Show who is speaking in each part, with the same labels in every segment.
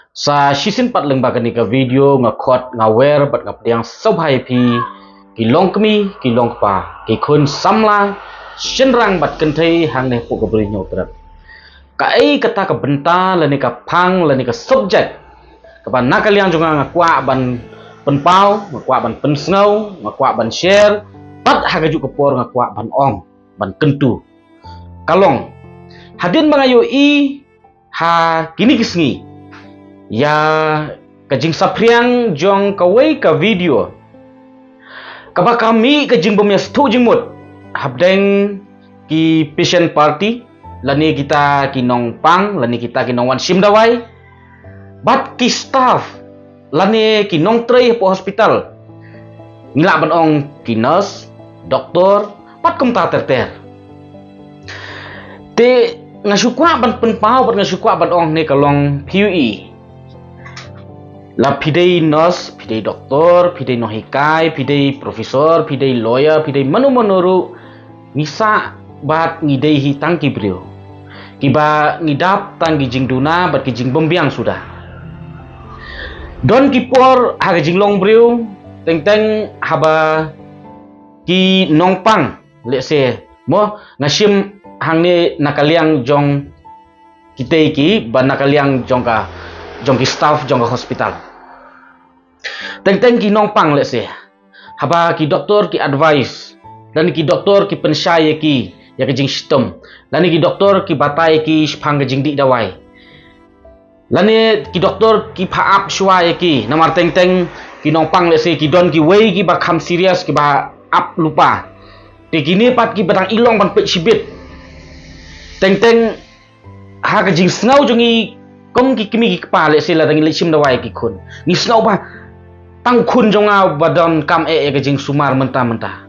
Speaker 1: Sa shisin pat leng bagani ka video nga khot nga wer bat nga pdiang sobhai phi ki long kmi ki long pa ki khun samla shinrang bat kenthei hang ne pu ka bri nyot rat ka ai kata ka benta lani ka phang lani ka subject ka ban nakaliang jonga nga kwa ban pen pau nga kwa ban pen snau nga kwa ban share pat hagaju ka por nga kwa ban ong ban kentu kalong hadin bangayo i ha kini kisngi ya kajing sapriang jong kawai ka video kaba kami kajing bomya stu jingmut habdeng ki patient party lani kita kinong pang lani kita kinong wan sim dawai bat ki staff lani kinong tray po hospital ngila ban ong ki nurse doktor pat kum ta ter te ngasukwa ban pen pau bat ngasukwa ban ong ne kalong PUE la pidei nurse, pidei doktor, pidei nohikai, pidei profesor, pidei lawyer, pidei manu-manuru ngisa bat ngidei hitang kibrio. Kiba ngidap tang gijing duna bat gijing bombiang sudah. Don kipor ha gijing long brio teng haba ki nongpang lese mo ngasim hangne nakaliang jong kitei ki ban nakaliang jong ki staff jong ka hospital. Teng ki nongpang let's say haba ki doktor ki advice dan ki doktor ki pensai ki ya ke jing sistem dan ki doktor ki batai ki phang jing di dawai lani ki doktor ki phaap shwa ki namar teng ki nongpang let's say ki don ki wei ki ba kham serious ki ba up lupa te kini pat ki batang ilong ban pe sibit teng ha ke jing snau jongi kom ki kimi ki pa let's say la tang sim dawai ki khun ni snau ba tang khun jonga badon kam ke jing sumar mentah-mentah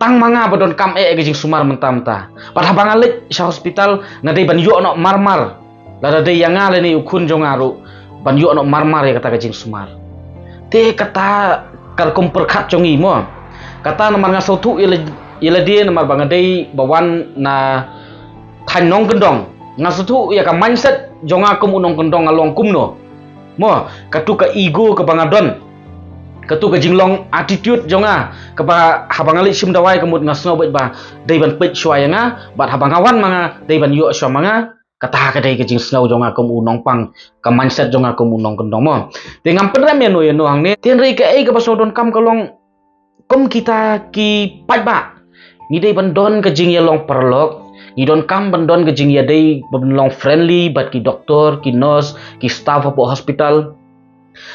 Speaker 1: tang manga badon kam ke jing sumar mentah-mentah padha bangalik sa hospital nadai ban yo no marmar la dai yanga le ni khun jonga ru ban yo no marmar ya kata ke jing sumar te kata kar kom perkhat jongi mo kata namar nga sautu ila dia namar bangadai bawan na than nong kendong nga sautu ya ka mindset jonga kum unong kendong along kumno mo katu ka ego ka bangadon katu ka jinglong attitude jonga kaba habangali sim dawai kemut ngasno bet ba dai ban pet shwaya nga bat habangawan manga dai ban yo shwa manga kata ka dai ka jing snau jonga kum unong pang ka mindset jonga kum unong kendong mo te ngam pedram ya no hang ne ten rei ka ai ka basodon kam kalong kum kita ki pat ba ni dai ban don ka jing ya long perlok ni don kam ban don ka jing ya dai ban long friendly bat ki doktor ki nurse ki staff po hospital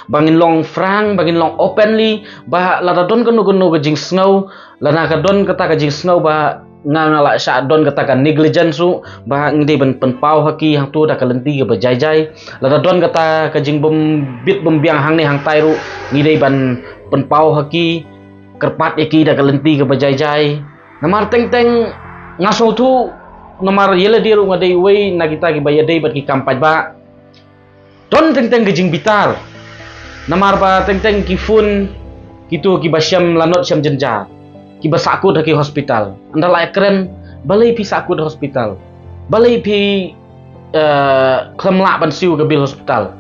Speaker 1: bangin long frank bangin long openly ba lada don kanu ke jing snow lana ka don kata ka jing snow ba ngala sa don kata ka negligence su ba ngide ban penpau haki hang tu da kalenti ke bajai lada don kata ka jing bom biang hang ne hang tairu ngide ban penpau haki kerpat eki da kalenti ke bajai namar teng ngaso tu namar yele diru ngadai wei na kita ki bayadai bat ki kampaj ba don teng ke jing bitar namar ba teng ki fun kitu ki basyam lanot syam jenja ki basakut ki hospital andala keren balai pi sakut hospital balai pi klemla ban siu ke bil hospital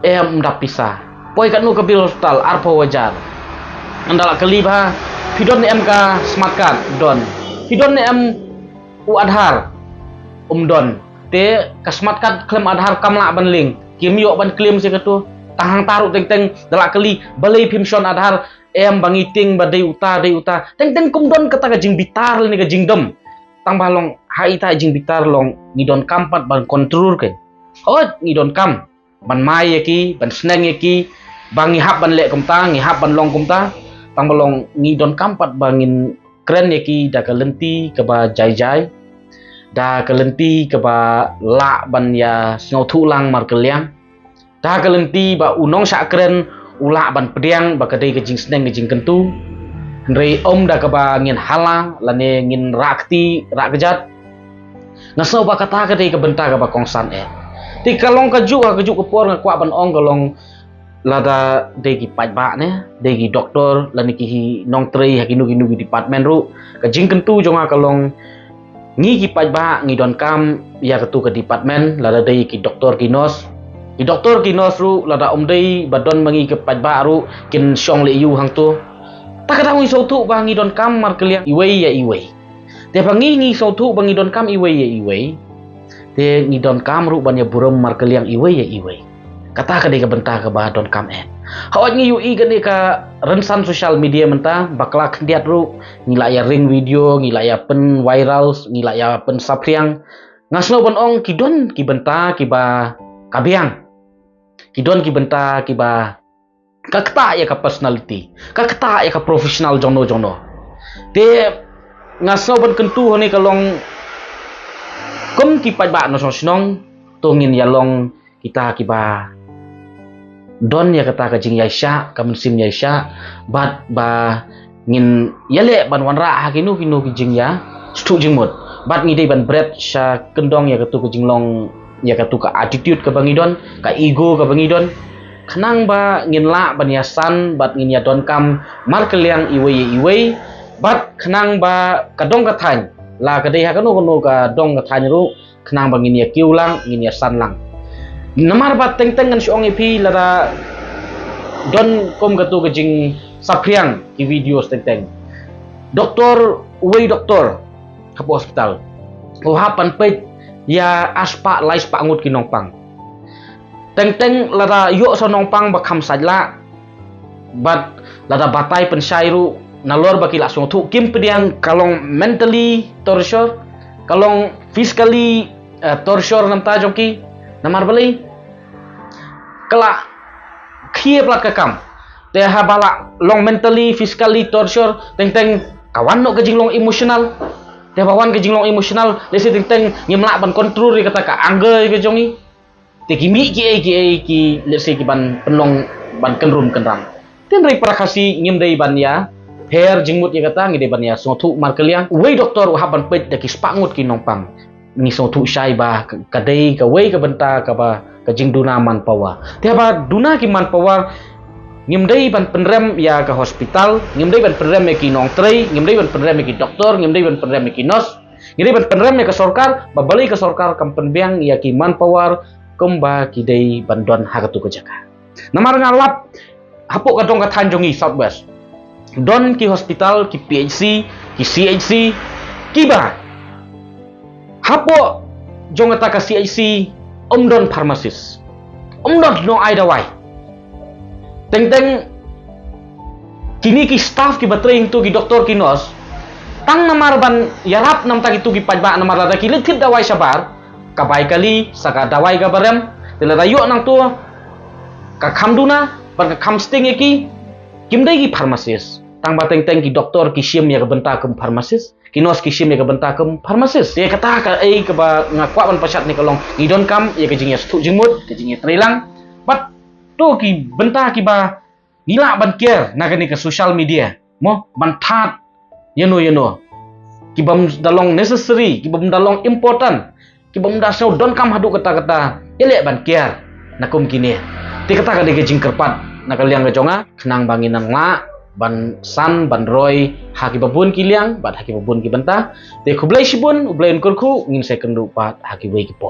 Speaker 1: ndap pisah poi kat nu ke bil hospital arpo wajar andala kali ba pidon ni mk smart card don pidon ni u adhar don te ka smart card klem adhar kamla ban link kim yo ban claim se katu tahang taruh teng dalak kali balai pimson adhar bangi ting badai uta teng kumdon kata ka jing bitar ni ka jing dem tang balong hai ta jing bitar long ngidon kampat ban kontrol ke ngidon kam ban mai ki ban sneng ki bangi hap ban lek kumta ngi hap ban long kumta tang balong ngidon kampat bangin keren ki da kalenti ke ba jai da kalenti ke ba la ban ya snau thulang mar keliang dah kalenti ba unong sak keren ula ban pediang ba kadai ke jing sneng ke jing kentu rei om da ka ba ngin halang lane ngin rakti rak kejat ngaso ba kata kadai ke benta ka ba kongsan ti kalong kaju ke por ngakwa ban ong kalong lada dei ki paj ba ne dei ki doktor lani ki nong trei hakinu ki department ru ke jing kentu jonga kalong ngi ki paj ba ngi don kam ya ketu ke department lada dei ki doktor ki nurse Ki doktor ki nos ru lada umdai badon mangi ke pajba ru kin syong le yu hang tu. Tak kata ngi sautu bangi don kam mar keliang iwei ya iwei. Te bangi ngi sautu bangi don kam iwei ya iwei. Te ngi don kam ru ban ya buram mar keliang iwei ya iwei. Kata ka de ka benta ka ba don kam en. Hawat ngi yu i ka de ka rensan sosial media menta bakla kendiat ru ngila ya ring video ngila ya pen viral ngila ya pen sapriang ngasno bon ong ki don ki benta ki ba kabiang. Kidon ki benta ki ba kakta ya ka personality kakta ya ka professional jono te ngaso ban kentu hone kalong kum ki pa ba no snong tongin ya long kita ki ba don ya kata ka jing ya sha kam sim ya sha bat ba ngin yale ban wanra ha kinu ki jing ya stu jing mot bat ngi dei ban bread sha kendong ya katu ka jing long ya katu ka attitude ka bangidon ka ego ka bangidon kenang ba ngin la ban yasan bat ngin ya don kam mar keliang iwei bat kenang ba kadong ka than la ka dei ha kanu ka dong ka than ru kenang ba ngin ya kiulang ngin ya san lang namar bat teng ngan syong ipi lara don kom katu ka jing sapriang ki video teng doktor uwei doktor ka hospital hapan pe ya aspa lais pa ngut ki nongpang teng lada yo so nongpang ba kham sajla bat lada batai pensai ru nalor ba ki langsung thu kim pediang kalong mentally torture kalong physically torture namta jongki namar balai kala khie plat ka kam te ha bala long mentally physically torture teng kawan no ka jinglong emotional te bawan ke jinglong emotional lesi teng ngimla ban kontrol ri kata ka angge ke jongi te kimi ki lesi ki ban penlong ban kenrum kenram ten ri prakasi ngim dei ban ya her jingmut ya kata ngi dei ban ya sothu mar keliang wei doktor ha ban pet de ki spangut ki nongpang ni sothu sai ba ka dei ka wei ka benta ka ba ka jingduna man pawa te ba duna ki man pawa ngim dei ban penrem ya ke hospital ngim dei ban penrem ki nong trei ngim dei ban penrem ki doktor ngim dei ban penrem ki nos ngim dei ban penrem ke sorkar babali ke sorkar kam penbiang ya ki manpower kumba ki dei ban don hagatu ke jaka namar ngalap hapuk ka dong ka tanjongi southwest don ki hospital ki PHC ki CHC ki ba hapuk jong ka CHC omdon pharmacist omdon no ai dawai teng kini ki staff ki batreng tu ki doktor ki nos tang namar ban yarap nam ta ki tu ki pajba namar lada ki litit dawai sabar kabai kali saka dawai ga barem tela rayo nang tu ka khamduna ban ka khamsting ki kimdai ki pharmacist tang bateng ki doktor ki sim ya ka benta kem pharmacist ki nos ki sim ya ka benta kem pharmacist ya kata ka ai ka ba ngakwa ban pasat ni kalong ngidon kam ya ka jing ya stu jingmut ka jing ya trilang bat tu ki benta ki ba nila ban care nagani ke social media mo ban that yeno ki bam dalong necessary ki bam dalong important ki bam da so don kam hadu kata ele ban care nakum kini ti kata ka de jing kerpat nakaliang ke jonga kenang bangin nang la ban san ban roy haki babun kiliang bat haki babun ki benta te khublai sibun ublain kurku ngin second pat haki wei ki po